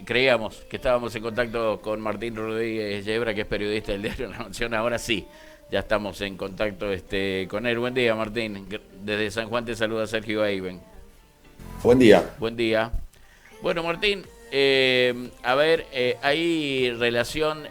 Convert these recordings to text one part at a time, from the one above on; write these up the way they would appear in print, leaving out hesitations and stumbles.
Creíamos que estábamos en contacto con Martín Rodríguez Yebra, que es periodista del diario La Nación. Ahora sí, ya estamos en contacto con él. Buen día, Martín. Desde San Juan te saluda Sergio Eiben. Buen día. Buen día. Bueno, Martín, hay relación,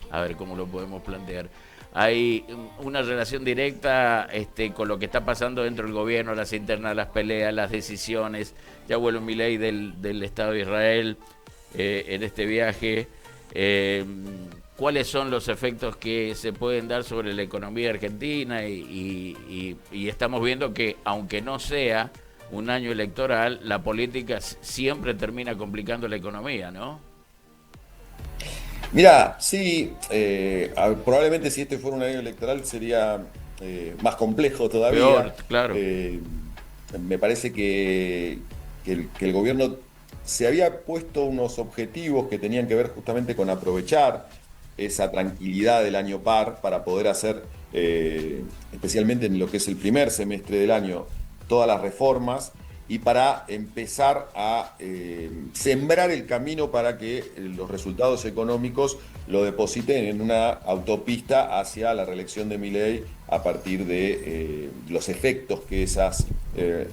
a ver cómo lo podemos plantear. Hay una relación directa con lo que está pasando dentro del gobierno, las internas, las peleas, las decisiones. Ya vuelve Milei del Estado de Israel en este viaje. Eh, ¿Cuáles son los efectos que se pueden dar sobre la economía argentina? Y estamos viendo que, aunque no sea un año electoral, la política siempre termina complicando la economía, ¿no? Mira, sí, probablemente si este fuera un año electoral sería más complejo Peor, todavía. claro. Eh, Me parece que el gobierno se había puesto unos objetivos que tenían que ver justamente con aprovechar esa tranquilidad del año par para poder hacer, especialmente en lo que es el primer semestre del año, todas las reformas y para empezar a sembrar el camino para que los resultados económicos lo depositen en una autopista hacia la reelección de Milei a partir de los efectos que esas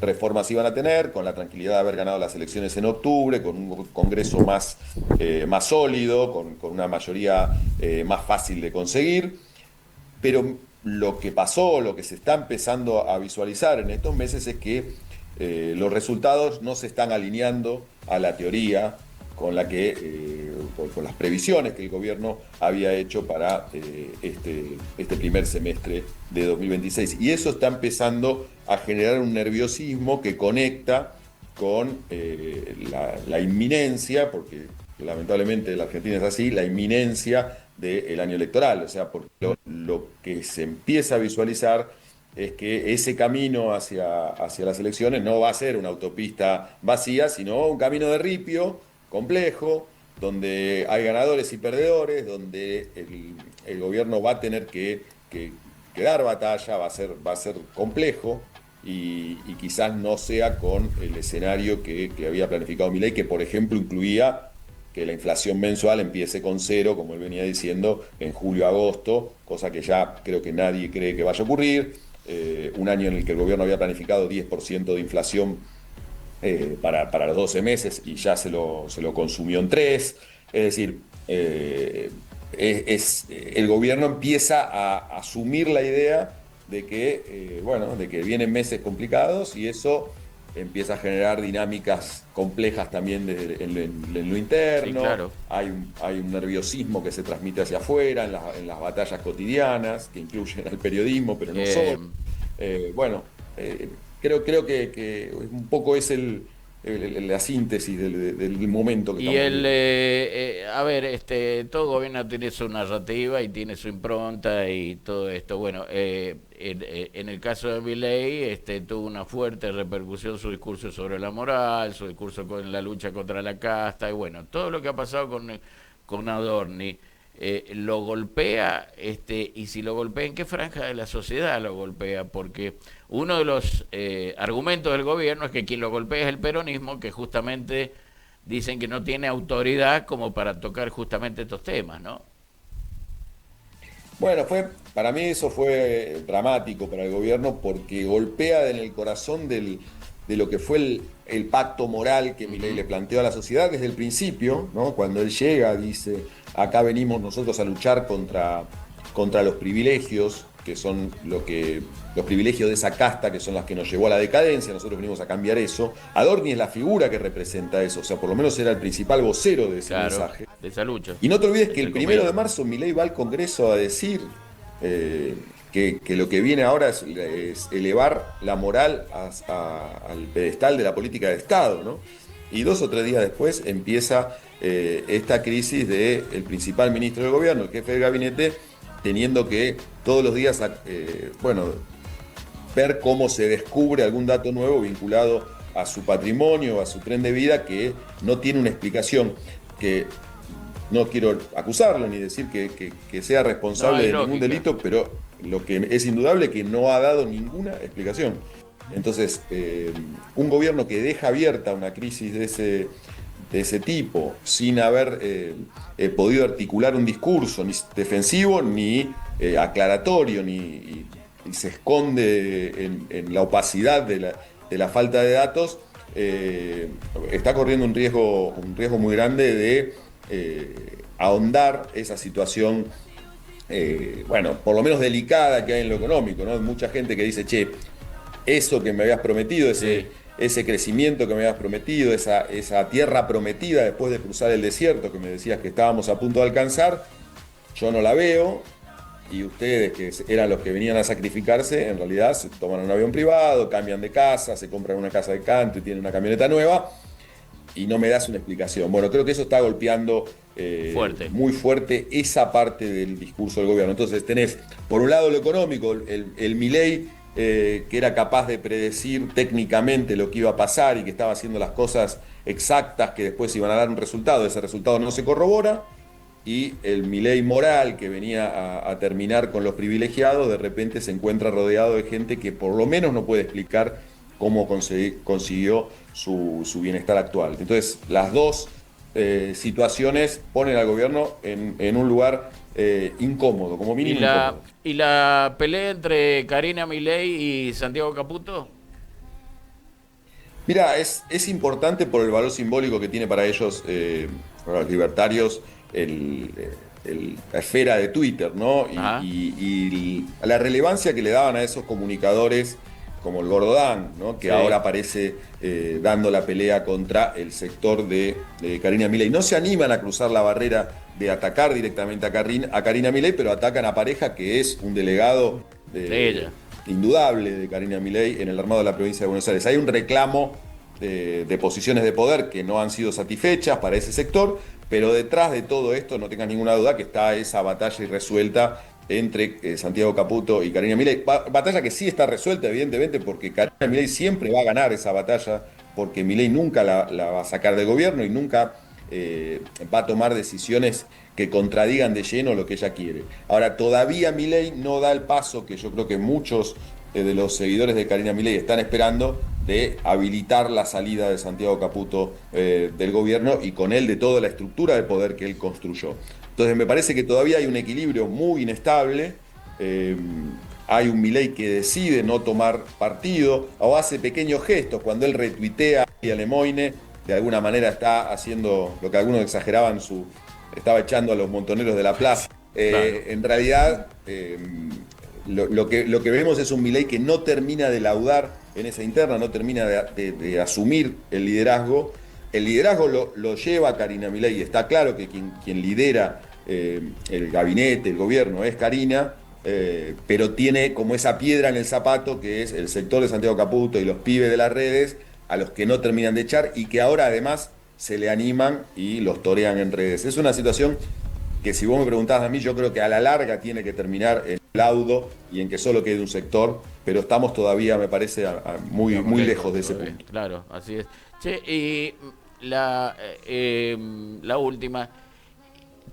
reformas iban a tener, con la tranquilidad de haber ganado las elecciones en octubre, con un Congreso más sólido, con una mayoría más fácil de conseguir. Pero lo que pasó, lo que se está empezando a visualizar en estos meses es que los resultados no se están alineando a la teoría con la que, con las previsiones que el gobierno había hecho para este primer semestre de 2026. Y eso está empezando a generar un nerviosismo que conecta con la inminencia, porque lamentablemente la Argentina es así, la inminencia del año electoral. O sea, porque lo que se empieza a visualizar es que ese camino hacia las elecciones no va a ser una autopista vacía, sino un camino de ripio, complejo, donde hay ganadores y perdedores, donde el gobierno va a tener que dar batalla, va a ser complejo. Y quizás no sea con el escenario que había planificado Milei, que por ejemplo incluía que la inflación mensual empiece con cero, como él venía diciendo, en julio-agosto, cosa que ya creo que nadie cree que vaya a ocurrir. Un año en el que el gobierno había planificado 10% de inflación para los 12 meses y ya se lo consumió en 3. Es decir, el gobierno empieza a asumir la idea de que, bueno, de que vienen meses complicados y eso empieza a generar dinámicas complejas también en lo Sí, interno. claro. Hay un nerviosismo que se transmite hacia afuera en las batallas cotidianas, que incluyen al periodismo, pero no Eh, solo. Bueno, creo que un poco es la síntesis del momento que y estamos viviendo. a ver, todo gobierno tiene su narrativa y tiene su impronta y todo esto. Bueno, en el caso de Milei, tuvo una fuerte repercusión su discurso sobre la moral, su discurso con la lucha contra la casta y bueno, todo lo que ha pasado con Adorni. Lo golpea, y si lo golpea, ¿en qué franja de la sociedad lo golpea? Porque uno de los argumentos del gobierno es que quien lo golpea es el peronismo, que justamente dicen que no tiene autoridad como para tocar justamente estos temas, ¿no? Bueno, para mí eso fue dramático para el gobierno porque golpea en el corazón de lo que fue el pacto moral que Milei Ujú. le planteó a la sociedad desde el principio, ¿no? Cuando él llega, dice, acá venimos nosotros a luchar contra los privilegios, que son los privilegios de esa casta, que son las que nos llevó a la decadencia, nosotros venimos a cambiar eso. Adorni es la figura que representa eso, o sea, por lo menos era el principal vocero de ese Claro, mensaje. de esa lucha, Y no te olvides que entre el 1 de comillas. marzo Milei va al Congreso a decir que lo que viene ahora es elevar la moral al pedestal de la política de Estado, ¿no? Y 2 o 3 días después empieza esta crisis del principal ministro del gobierno, el jefe del gabinete, teniendo que todos los días, bueno, ver cómo se descubre algún dato nuevo vinculado a su patrimonio, a su tren de vida, que no tiene una explicación, que no quiero acusarlo ni decir que sea No responsable hay de ningún lógica. delito, pero lo que es indudable es que no ha dado ninguna explicación. Entonces, un gobierno que deja abierta una crisis de ese tipo, sin haber podido articular un discurso ni defensivo ni aclaratorio, y se esconde en la opacidad de la falta de datos, está corriendo un riesgo muy grande de ahondar esa situación, bueno, por lo menos delicada que hay en lo económico, ¿no? Hay mucha gente que dice, che, eso que me habías prometido, Sí. ese crecimiento que me habías prometido, esa tierra prometida después de cruzar el desierto que me decías que estábamos a punto de alcanzar, yo no la veo. Y ustedes, que eran los que venían a sacrificarse, en realidad se toman un avión privado, cambian de casa, se compran una casa de canto y tienen una camioneta nueva, y no me das una explicación. Bueno, creo que eso está golpeando Fuerte. muy fuerte esa parte del discurso del gobierno. Entonces tenés, por un lado, lo económico, el Milei, que era capaz de predecir técnicamente lo que iba a pasar y que estaba haciendo las cosas exactas que después iban a dar un resultado. Ese resultado no se corrobora. Y el Milei moral, que venía a terminar con los privilegiados, de repente se encuentra rodeado de gente que por lo menos no puede explicar cómo consiguió su bienestar actual. Entonces, las dos situaciones ponen al gobierno en un lugar incómodo, como ¿Y mínimo la, incómodo. y la pelea entre Karina Milei y Santiago Caputo? Mira, es importante por el valor simbólico que tiene para ellos, para los libertarios, la esfera de Twitter, ¿no? Ajá. Y la relevancia que le daban a esos comunicadores como el Gordán, ¿no? Que ahora Sí. aparece dando la pelea contra el sector de Karina Milei. No se animan a cruzar la barrera de atacar directamente a Karina Milei, pero atacan a Pareja, que es un delegado De ella. indudable de Karina Milei en el armado de la provincia de Buenos Aires. Hay un reclamo de posiciones de poder que no han sido satisfechas para ese sector, pero detrás de todo esto no tengas ninguna duda que está esa batalla irresuelta entre Santiago Caputo y Karina Milei. Batalla que sí está resuelta, evidentemente, porque Karina Milei siempre va a ganar esa batalla, porque Milei nunca la va a sacar del gobierno y nunca va a tomar decisiones que contradigan de lleno lo que ella quiere. Ahora, todavía Milei no da el paso que yo creo que muchos de los seguidores de Karina Milei están esperando, de habilitar la salida de Santiago Caputo del gobierno, y con él de toda la estructura de poder que él construyó. Entonces me parece que todavía hay un equilibrio muy inestable. eh, Hay un Milei que decide no tomar partido o hace pequeños gestos cuando él retuitea a Lemoine, de alguna manera está haciendo lo que algunos exageraban, estaba echando a los montoneros de la plaza. Claro. En realidad, lo que vemos es un Milei que no termina de laudar en esa interna, no termina de asumir el liderazgo. El liderazgo lo lleva Karina Milei, y está claro que quien lidera el gabinete, el gobierno, es Karina, pero tiene como esa piedra en el zapato que es el sector de Santiago Caputo y los pibes de las redes, a los que no terminan de echar y que ahora además se le animan y los torean en redes. Es una situación que, si vos me preguntás a mí, yo creo que a la larga tiene que terminar en laudo y en que solo quede un sector, pero estamos todavía, me parece, muy, Estamos muy lejos lejos de ese todavía. punto. Claro, así es. Che, y la última.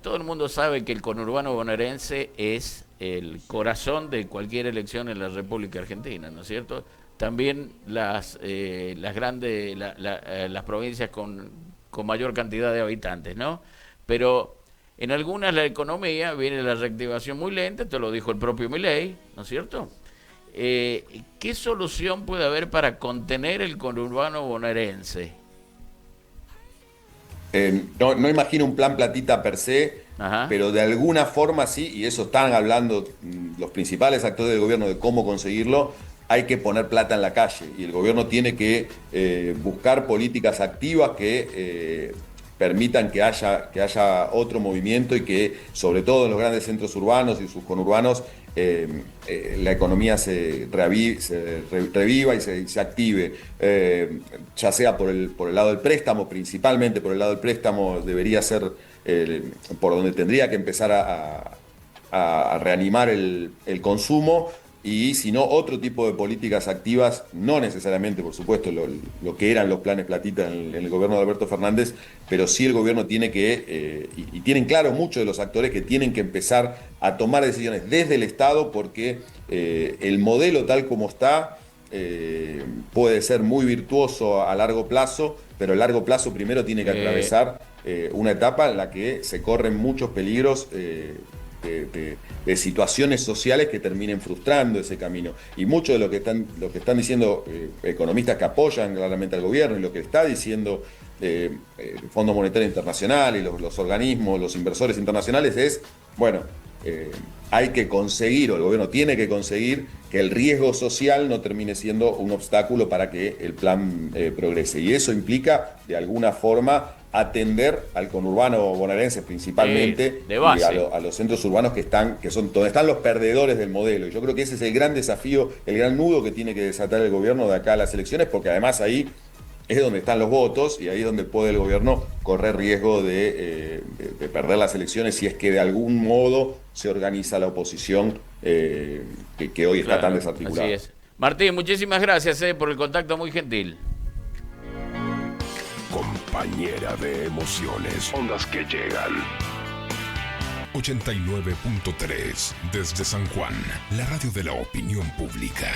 Todo el mundo sabe que el conurbano bonaerense es el corazón de cualquier elección en la República Argentina, ¿no es cierto? También las grandes, las provincias con mayor cantidad de habitantes, ¿no? Pero en algunas la economía viene la reactivación muy lenta, te lo dijo el propio Milei, ¿no es cierto? ¿Qué solución puede haber para contener el conurbano bonaerense? No imagino un plan platita per se, Ajá. pero de alguna forma sí, y eso están hablando los principales actores del gobierno de cómo conseguirlo. Hay que poner plata en la calle y el gobierno tiene que buscar políticas activas que permitan que haya otro movimiento, y que, sobre todo en los grandes centros urbanos y sus conurbanos, la economía reviva y se active, ya sea por el lado del préstamo, principalmente por el lado del préstamo debería ser por donde tendría que empezar a reanimar el consumo, y si no, otro tipo de políticas activas, no necesariamente, por supuesto, lo que eran los planes platita en el gobierno de Alberto Fernández, pero sí el gobierno tiene que, y tienen claro muchos de los actores, que tienen que empezar a tomar decisiones desde el Estado, porque el modelo tal como está puede ser muy virtuoso a largo plazo, pero el largo plazo primero tiene que atravesar una etapa en la que se corren muchos peligros de situaciones sociales que terminen frustrando ese camino. Y mucho de lo que están diciendo economistas que apoyan claramente al gobierno y lo que está diciendo el Fondo Monetario Internacional y los organismos, los inversores internacionales es, bueno, hay que conseguir, o el gobierno tiene que conseguir, que el riesgo social no termine siendo un obstáculo para que el plan progrese. Y eso implica, de alguna forma, atender al conurbano bonaerense principalmente, de base, y a los centros urbanos que son donde están los perdedores del modelo. Y yo creo que ese es el gran desafío, el gran nudo que tiene que desatar el gobierno de acá a las elecciones, porque además ahí es donde están los votos y ahí es donde puede el gobierno correr riesgo de perder las elecciones si es que de algún modo se organiza la oposición que hoy está tan desarticulada. Así es. Martín, muchísimas gracias por el contacto, muy gentil. Compañera de emociones, ondas que llegan. 89.3 desde San Juan, la radio de la opinión pública.